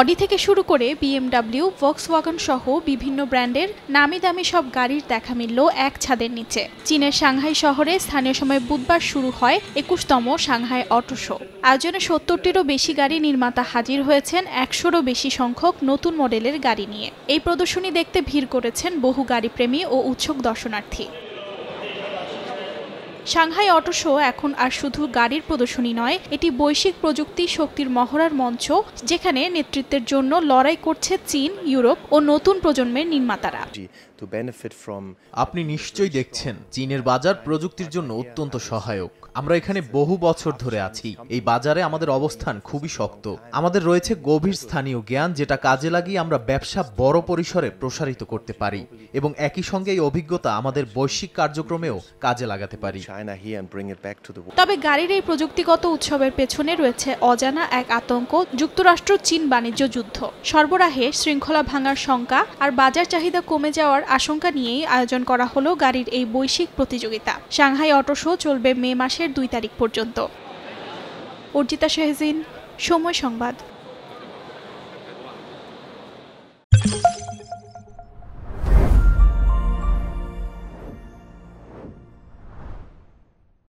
Audi থেকে শুরু করে বিএমডব্লিউ, ভক্সওয়াগন সহ বিভিন্ন ব্র্যান্ডের নামি দামি সব গাড়ির দেখা মিলল এক ছাদের নিচে। চীনের সাংহাই শহরে স্থানীয় সময় বুধবার শুরু হয় ২১তম সাংহাই অটো শো। আয়োজনে ৭০টিরও বেশি গাড়ি নির্মাতা হাজির হয়েছেন ১০০রও বেশি সংখ্যক নতুন মডেলের গাড়ি নিয়ে। এই প্রদর্শনী দেখতে ভিড় করেছেন বহু গাড়িপ্রেমী ও উৎসুক দর্শনার্থী। সাংহাই অটো শো এখন আর শুধু গাড়ির প্রদর্শনী নয়, এটি বৈশ্বিক প্রযুক্তি শক্তির মহড়ার মঞ্চ, যেখানে নেতৃত্বের জন্য লড়াই করছে চীন, ইউরোপ ও নতুন প্রজন্মের নির্মাতারা। আপনি নিশ্চয়ই দেখছেন, চীনের বাজার প্রযুক্তির জন্য অত্যন্ত সহায়ক। আমরা এখানে বহু বছর ধরে আছি। এই বাজারে আমাদের অবস্থান খুবই শক্ত। আমাদের রয়েছে গভীর স্থানীয় জ্ঞান, যেটা কাজে লাগিয়ে আমরা ব্যবসা বড় পরিসরে প্রসারিত করতে পারি এবং একই সঙ্গে এই অভিজ্ঞতা আমাদের বৈশ্বিক কার্যক্রমেও কাজে লাগাতে পারি। তবে গাড়ির এই প্রযুক্তিগত উৎসবের পেছনে রয়েছে অজানা এক আতঙ্ক, যুক্তরাষ্ট্র চীন বাণিজ্য যুদ্ধ। সরবরাহে শৃঙ্খলা ভাঙার শঙ্কা আর বাজার চাহিদা কমে যাওয়ার আশঙ্কা নিয়েই আয়োজন করা হলো গাড়ির এই বৈশ্বিক প্রতিযোগিতা। সাংহাই অটো শো চলবে মে মাসের ২ তারিখ পর্যন্ত। অর্জিতা শাহজিন, সময় সংবাদ।